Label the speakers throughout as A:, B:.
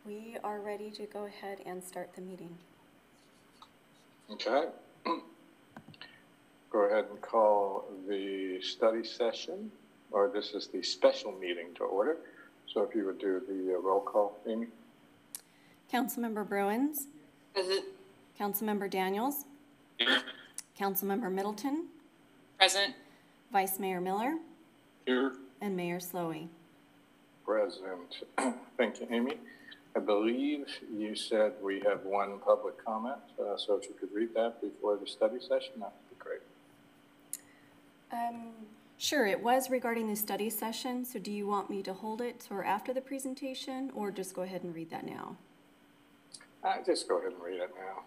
A: We are ready to go ahead and start the meeting.
B: Okay. Go ahead and call the study session, or this is the special meeting to order. So if you would do the roll call, Amy.
A: Councilmember Bruins.
C: Present.
A: Councilmember Daniels.
C: Here.
A: Councilmember Middleton.
C: Present.
A: Vice Mayor Miller.
B: Here.
A: And Mayor Slowey.
B: Present. Thank you, Amy. I believe you said we have one public comment, so if you could read that before the study session, that would be great.
A: Sure, it was regarding the study session, so do you want me to hold it for after the presentation, or just go ahead and read that now?
B: Just go ahead and read it now.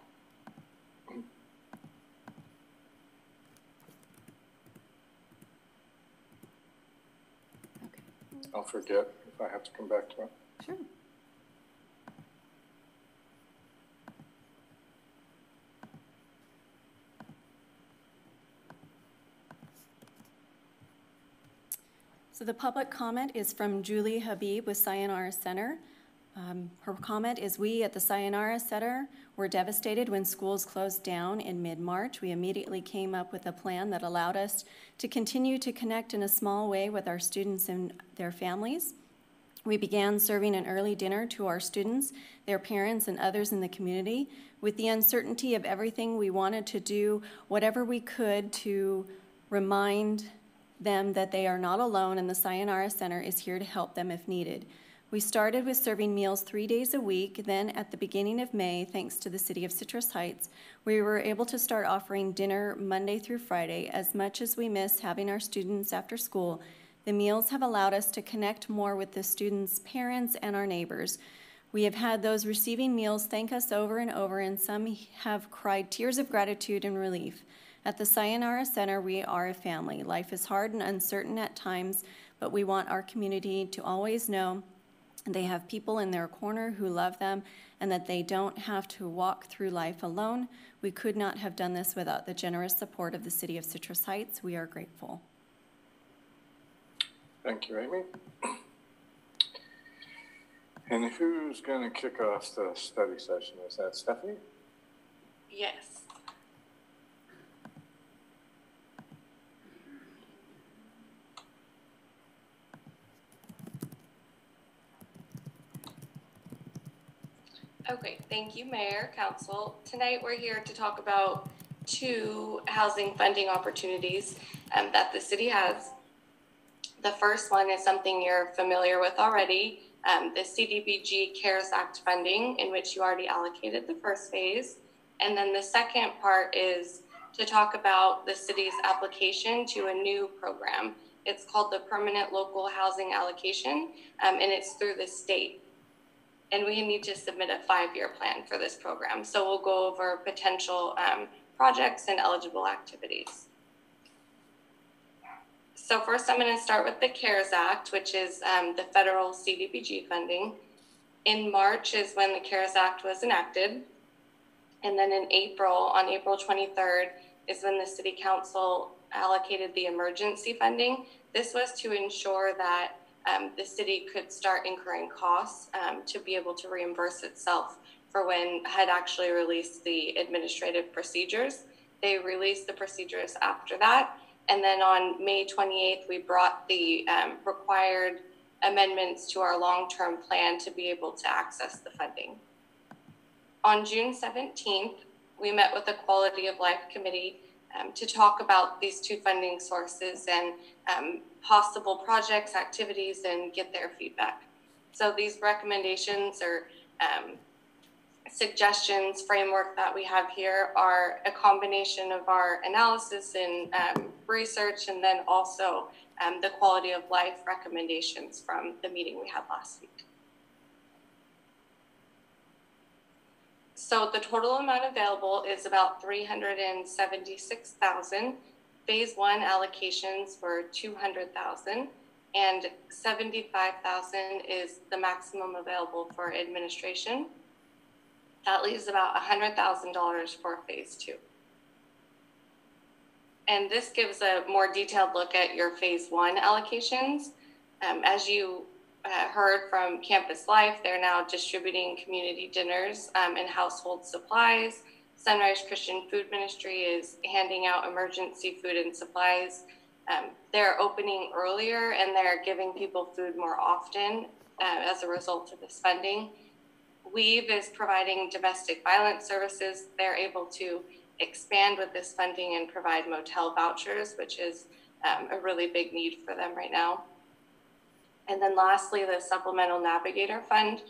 A: Okay.
B: I'll forget if I have to come back to it.
A: Sure. So the public comment is from Julie Habib with Sayonara Center. Her comment is, we at the Sayonara Center were devastated when schools closed down in mid-March. We immediately came up with a plan that allowed us to continue to connect in a small way with our students and their families. We began serving an early dinner to our students, their parents, and others in the community. With the uncertainty of everything, we wanted to do whatever we could to remind them that they are not alone and the Sayonara Center is here to help them if needed. We started with serving meals 3 days a week. Then at the beginning of May, thanks to the City of Citrus Heights, we were able to start offering dinner Monday through Friday. As much as we miss having our students after school, the meals have allowed us to connect more with the students' parents and our neighbors. We have had those receiving meals thank us over and over, and some have cried tears of gratitude and relief. At the Sayonara Center, we are a family. Life is hard and uncertain at times, but we want our community to always know they have people in their corner who love them and that they don't have to walk through life alone. We could not have done this without the generous support of the City of Citrus Heights. We are grateful.
B: Thank you, Amy. And who's going to kick off the study session? Is that Stephanie?
C: Yes. Okay, thank you, Mayor, Council. Tonight we're here to talk about two housing funding opportunities that the city has. The first one is something you're familiar with already, the CDBG CARES Act funding, in which you already allocated the first phase. And then the second part is to talk about the city's application to a new program. It's called the Permanent Local Housing Allocation, and it's through the state. And we need to submit a 5-year plan for this program. So we'll go over potential projects and eligible activities. So first I'm going to start with the CARES Act, which is the federal CDBG funding. In March is when the CARES Act was enacted. And then in April, on April 23rd, is when the City Council allocated the emergency funding. This was to ensure that the city could start incurring costs to be able to reimburse itself for when HUD actually released the administrative procedures. They released the procedures after that. And then on May 28th, we brought the required amendments to our long-term plan to be able to access the funding. On June 17th, we met with the Quality of Life Committee to talk about these two funding sources and possible projects, activities, and get their feedback. So these recommendations or suggestions, framework that we have here are a combination of our analysis and research, and then also the quality of life recommendations from the meeting we had last week. So the total amount available is about $376,000. Phase 1 allocations were $200,000, and $75,000 is the maximum available for administration. That leaves about $100,000 for phase 2. And this gives a more detailed look at your phase 1 allocations. As you heard from Campus Life. They're now distributing community dinners and household supplies. Sunrise Christian Food Ministry is handing out emergency food and supplies. They're opening earlier and they're giving people food more often as a result of this funding. Weave is providing domestic violence services. They're able to expand with this funding and provide motel vouchers, which is a really big need for them right now. And then lastly, the Supplemental Navigator Fund.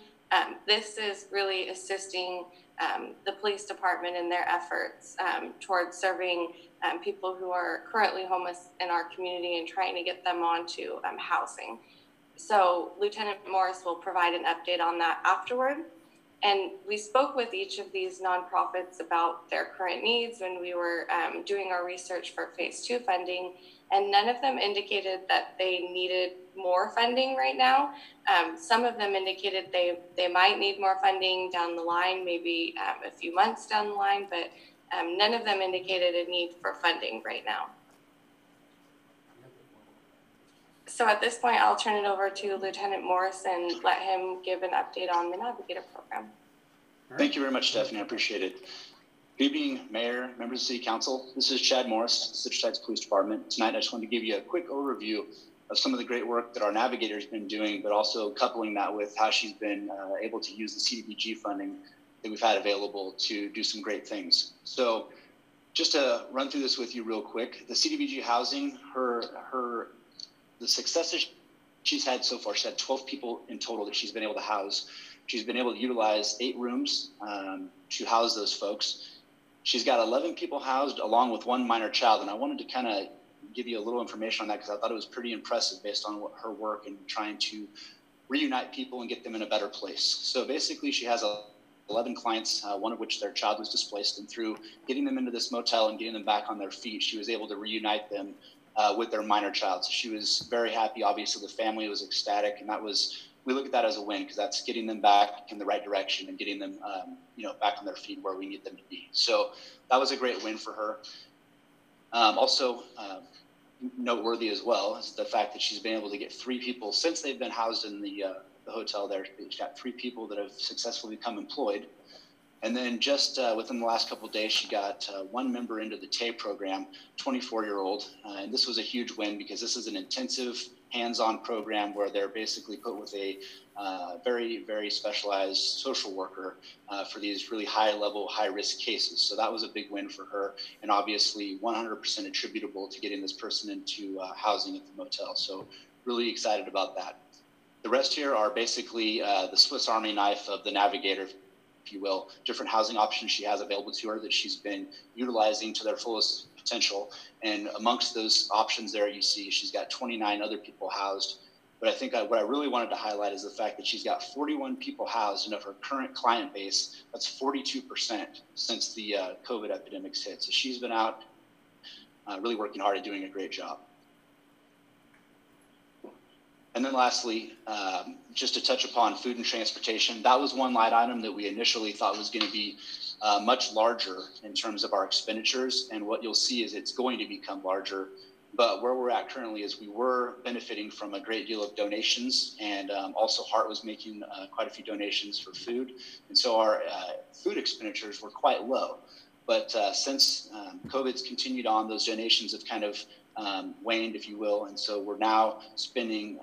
C: This is really assisting the police department in their efforts towards serving people who are currently homeless in our community and trying to get them onto housing. So Lieutenant Morris will provide an update on that afterward. And we spoke with each of these nonprofits about their current needs when we were doing our research for phase 2 funding, and none of them indicated that they needed more funding right now. Some of them indicated they might need more funding down the line, maybe a few months down the line, but none of them indicated a need for funding right now. So at this point, I'll turn it over to Lieutenant Morris and let him give an update on the Navigator program.
D: Thank you very much, Stephanie. I appreciate it. Good evening, Mayor, members of the City Council. This is Chad Morris, Citrus Heights Police Department. Tonight, I just wanted to give you a quick overview of some of the great work that our Navigator's been doing, but also coupling that with how she's been able to use the CDBG funding that we've had available to do some great things. So just to run through this with you real quick, the CDBG housing, the successes she's had so far, she's had 12 people in total that she's been able to house. She's been able to utilize 8 rooms to house those folks. She's got 11 people housed along with 1 minor child. And I wanted to kind of give you a little information on that because I thought it was pretty impressive based on her work and trying to reunite people and get them in a better place. So basically she has 11 clients, one of which their child was displaced, and through getting them into this motel and getting them back on their feet, she was able to reunite them with their minor child. So she was very happy. Obviously the family was ecstatic, and that was, we look at that as a win because that's getting them back in the right direction and getting them back on their feet where we need them to be. So that was a great win for her. Also noteworthy as well is the fact that she's been able to get 3 people since they've been housed in the hotel there. She's got 3 people that have successfully become employed. And then just within the last couple of days, she got 1 member into the TAY program, 24-year-old. And this was a huge win because this is an intensive hands-on program where they're basically put with a very, very specialized social worker for these really high-level, high-risk cases. So that was a big win for her, and obviously 100% attributable to getting this person into housing at the motel. So really excited about that. The rest here are basically the Swiss Army knife of the Navigator, if you will, different housing options she has available to her that she's been utilizing to their fullest potential. And amongst those options there, you see she's got 29 other people housed. But I think what I really wanted to highlight is the fact that she's got 41 people housed, and of her current client base, that's 42% since the COVID epidemic's hit. So she's been out really working hard and doing a great job. And then lastly, just to touch upon food and transportation, that was one line item that we initially thought was going to be much larger in terms of our expenditures. And what you'll see is it's going to become larger. But where we're at currently is we were benefiting from a great deal of donations, and also Heart was making quite a few donations for food. And so our food expenditures were quite low. But since COVID's continued on, those donations have kind of waned, if you will. And so we're now spending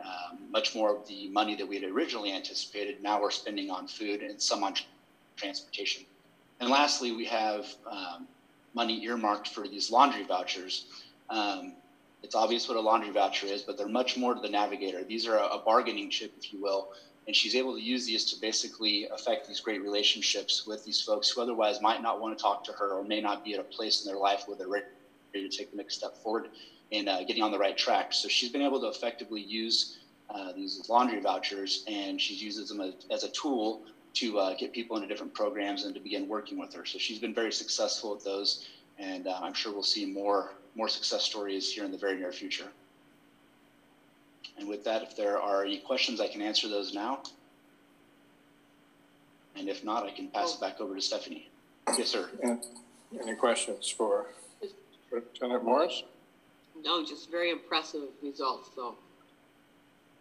D: much more of the money that we had originally anticipated. Now we're spending on food and some on transportation. And lastly, we have money earmarked for these laundry vouchers. It's obvious what a laundry voucher is, but they're much more to the Navigator. These are a bargaining chip, if you will. And she's able to use these to basically affect these great relationships with these folks who otherwise might not want to talk to her or may not be at a place in their life where they're ready to take the next step forward in getting on the right track. So she's been able to effectively use these laundry vouchers, and she uses them as a tool to get people into different programs and to begin working with her. So she's been very successful at those, and I'm sure we'll see more success stories here in the very near future. And with that, if there are any questions, I can answer those now. And if not, I can pass it back over to Stephanie. Yes, sir.
B: Any questions for Lieutenant Morris?
E: No, just very impressive results, though.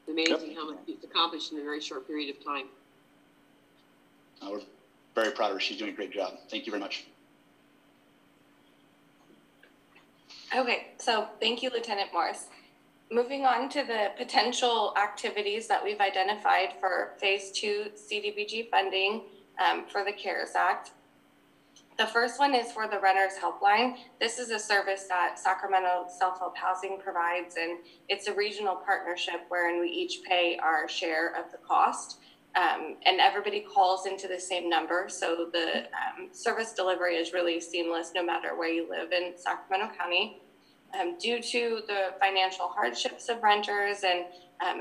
E: Amazing how much she's accomplished in a very short period of time.
D: We're very proud of her. She's doing a great job. Thank you very much.
C: Okay, so thank you, Lieutenant Morris. Moving on to the potential activities that we've identified for Phase 2 CDBG funding for the CARES Act. The first one is for the Renters Helpline. This is a service that Sacramento Self-Help Housing provides, and it's a regional partnership wherein we each pay our share of the cost. And everybody calls into the same number. So the service delivery is really seamless no matter where you live in Sacramento County. Due to the financial hardships of renters and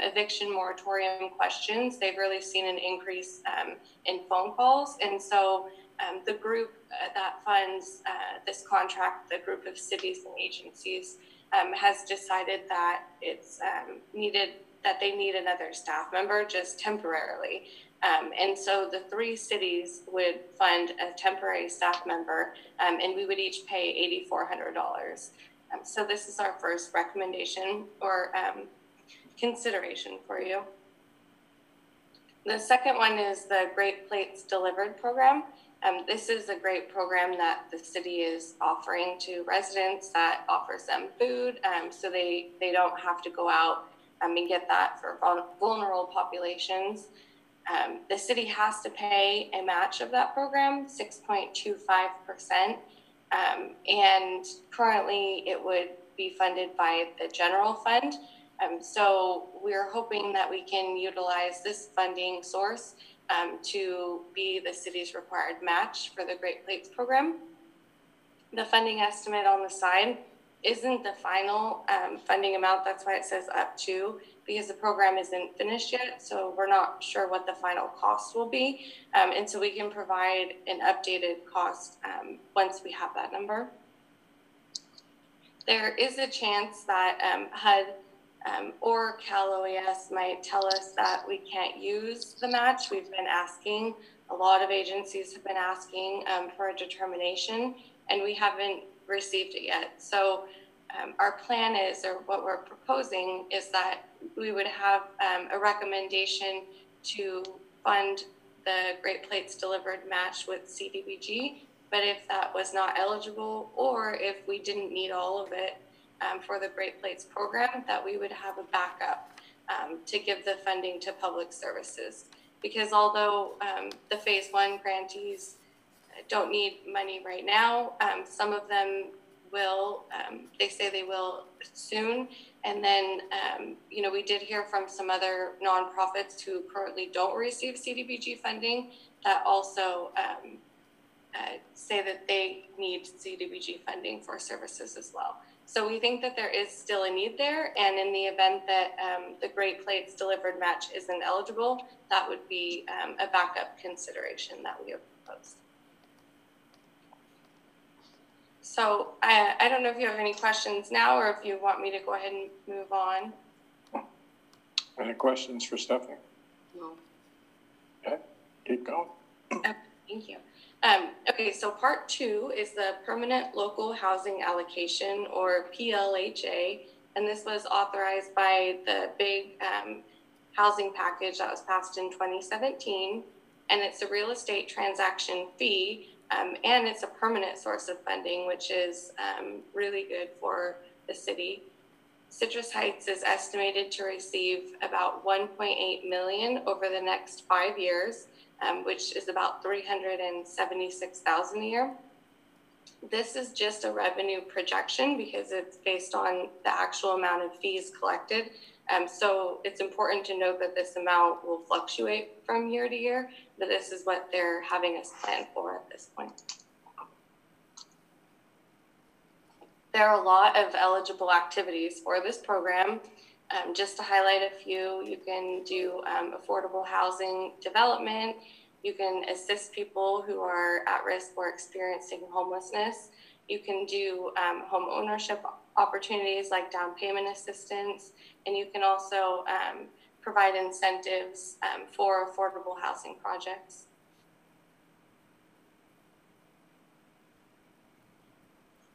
C: eviction moratorium questions, they've really seen an increase in phone calls. And so the group that funds this contract, the group of cities and agencies, has decided that it's needed, that they need another staff member just temporarily. And so the 3 cities would fund a temporary staff member, and we would each pay $8,400. So this is our first recommendation or consideration for you. The second one is the Great Plates Delivered program. This is a great program that the city is offering to residents that offers them food, so they don't have to go out and get that for vulnerable populations. The city has to pay a match of that program, 6.25%, and currently it would be funded by the general fund. So we're hoping that we can utilize this funding source to be the city's required match for the Great Plates program. The funding estimate on the side isn't the final funding amount. That's why it says up to, because the program isn't finished yet. So we're not sure what the final cost will be. And so we can provide an updated cost once we have that number. There is a chance that HUD or Cal OES might tell us that we can't use the match. We've been asking, a lot of agencies have been asking for a determination, and we haven't received it yet. So our plan is, or what we're proposing, is that we would have a recommendation to fund the Great Plates Delivered match with CDBG. But if that was not eligible, or if we didn't need all of it for the Great Plates program, that we would have a backup to give the funding to public services. Because although the Phase 1 grantees don't need money right now, some of them will, they say they will soon. And then, you know, we did hear from some other nonprofits who currently don't receive CDBG funding that also say that they need CDBG funding for services as well. So we think that there is still a need there, and in the event that the Great Plates Delivered match isn't eligible, that would be a backup consideration that we have proposed. So I don't know if you have any questions now, or if you want me to go ahead and move on.
B: Any questions for Stephanie?
E: No.
B: Okay, keep going.
C: Thank you. Okay, so part 2 is the Permanent Local Housing Allocation, or PLHA, and this was authorized by the big housing package that was passed in 2017, and it's a real estate transaction fee, and it's a permanent source of funding, which is really good for the city. Citrus Heights is estimated to receive about $1.8 million over the next 5 years, which is about $376,000 a year. This is just a revenue projection because it's based on the actual amount of fees collected. So it's important to note that this amount will fluctuate from year to year, but this is what they're having us plan for at this point. There are a lot of eligible activities for this program. Just to highlight a few, you can do affordable housing development. You can assist people who are at risk or experiencing homelessness. You can do home ownership opportunities like down payment assistance, and you can also provide incentives for affordable housing projects.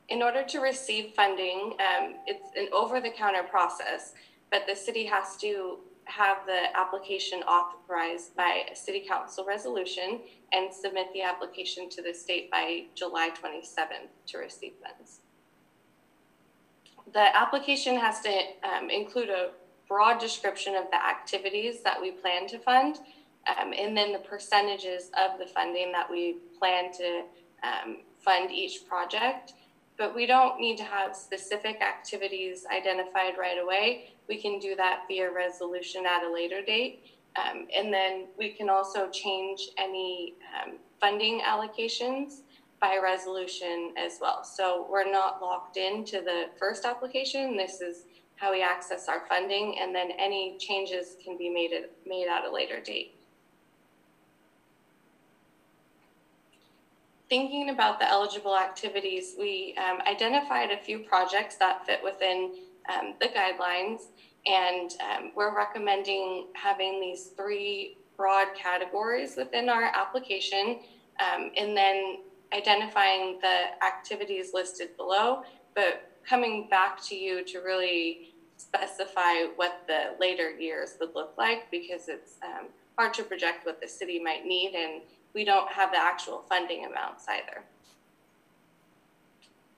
C: In order to receive funding, it's an over-the-counter process, but the city has to have the application authorized by a city council resolution and submit the application to the state by July 27th to receive funds. The application has to include a broad description of the activities that we plan to fund, and then the percentages of the funding that we plan to fund each project. But we don't need to have specific activities identified right away. We can do that via resolution at a later date. And then we can also change any funding allocations by resolution as well. So we're not locked into the first application. This is how we access our funding, and then any changes can be made at a later date. Thinking about the eligible activities, we identified a few projects that fit within the guidelines, and we're recommending having these 3 broad categories within our application, and then identifying the activities listed below, but coming back to you to really specify what the later years would look like, because it's hard to project what the city might need, and we don't have the actual funding amounts either.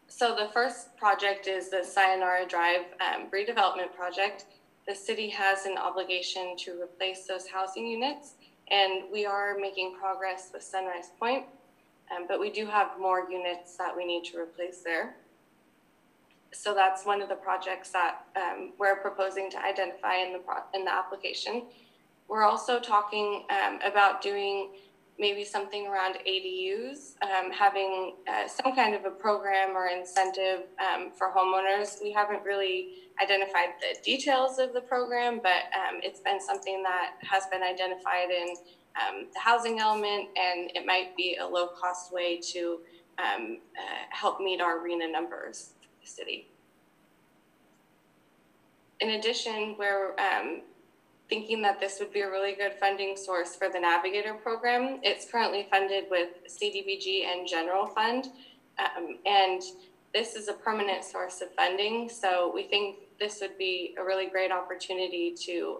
C: So the first project is the Sayonara Drive redevelopment project. The city has an obligation to replace those housing units, and we are making progress with Sunrise Point, but we do have more units that we need to replace there. So that's one of the projects that we're proposing to identify in the application. We're also talking about doing maybe something around ADUs, having some kind of a program or incentive for homeowners. We haven't really identified the details of the program, but it's been something that has been identified in the housing element, and it might be a low-cost way to help meet our RHNA numbers for the city. In addition, we're thinking that this would be a really good funding source for the Navigator program. It's currently funded with CDBG and General Fund, and this is a permanent source of funding. So we think this would be a really great opportunity to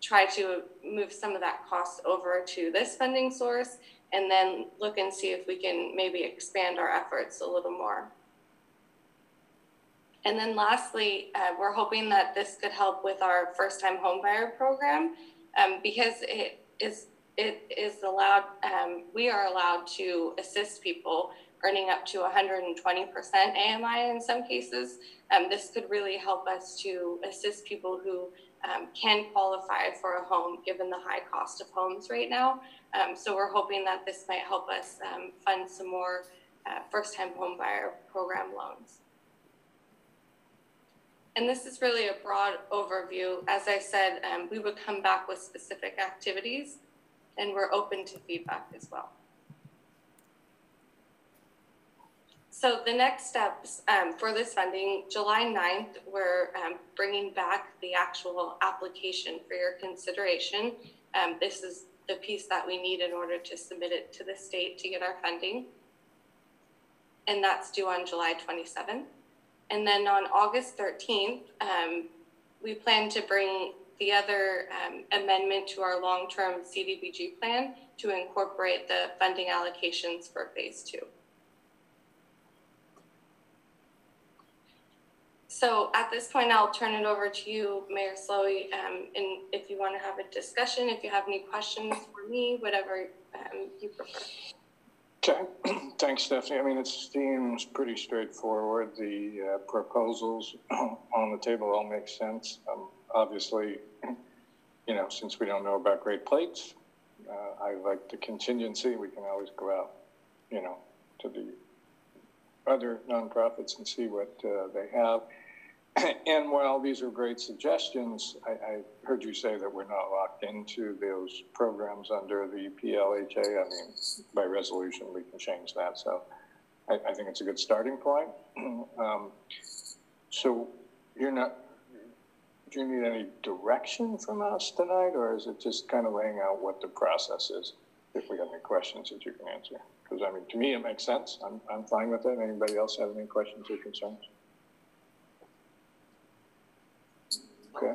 C: try to move some of that cost over to this funding source, and then look and see if we can maybe expand our efforts a little more. And then lastly, we're hoping that this could help with our first-time homebuyer program, because it is allowed, we are allowed to assist people earning up to 120% AMI in some cases. This could really help us to assist people who can qualify for a home given the high cost of homes right now. So we're hoping that this might help us fund some more first-time homebuyer program loans. And this is really a broad overview. As I said, we would come back with specific activities, and we're open to feedback as well. So the next steps for this funding, July 9th, we're bringing back the actual application for your consideration. This is the piece that we need in order to submit it to the state to get our funding. And that's due on July 27th. And then on August 13th, we plan to bring the other amendment to our long-term CDBG plan to incorporate the funding allocations for phase 2. So at this point, I'll turn it over to you, Mayor Slowey, and if you want to have a discussion, if you have any questions for me, whatever you prefer.
B: Okay, thanks, Stephanie. I mean, it seems pretty straightforward. The proposals on the table all make sense. Obviously, you know, since we don't know about Great Plates, I like the contingency. We can always go out, you know, to the other nonprofits and see what they have. And while these are great suggestions, I heard you say that we're not locked into those programs under the PLHA. I mean, by resolution, we can change that. So I think it's a good starting point. So you're not, do you need any direction from us tonight, or is it just kind of laying out what the process is? If we have any questions that you can answer. Because I mean, to me, it makes sense. I'm fine with it. Anybody else have any questions or concerns? Okay.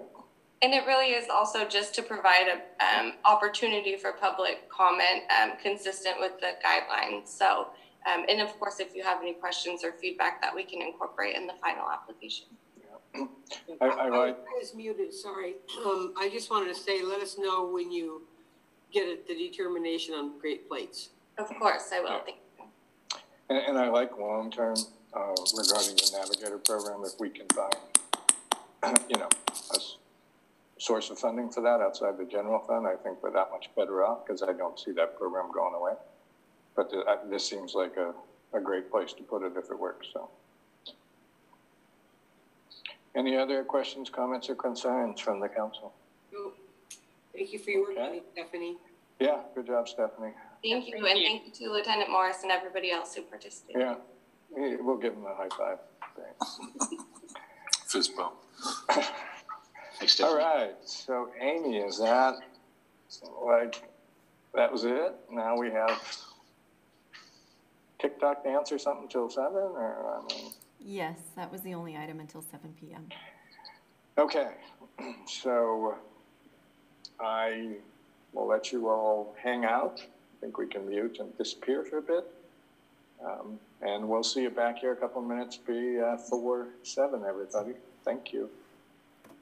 C: And it really is also just to provide a opportunity for public comment consistent with the guidelines. So, and of course, if you have any questions or feedback that we can incorporate in the final application.
B: I like,
E: I was muted, sorry. I just wanted to say, let us know when you get the determination on Great Plates.
C: Of course, I will. Thank you.
B: and I like long-term regarding the Navigator program, if we can find, you know, a source of funding for that outside the general fund, I think we're that much better off, because I don't see that program going away. But this seems like a great place to put it if it works, so. Any other questions, comments, or concerns from the council?
E: No. Thank you for your work,
B: Okay.
E: Stephanie.
B: Yeah, good job, Stephanie.
C: Thank you, and thank you to Lieutenant Morris and everybody else who participated.
B: Yeah, we'll give him a high five. Thanks.
F: Fist bump.
D: Thanks, Stephanie.
B: All right, so Amy, is that like, that was it? Now we have TikTok dance or something till 7, or, I mean?
G: Yes, that was the only item until 7 p.m.
B: Okay, so I will let you all hang out. I think we can mute and disappear for a bit. And we'll see you back here a couple of minutes before 7, everybody. Thank you.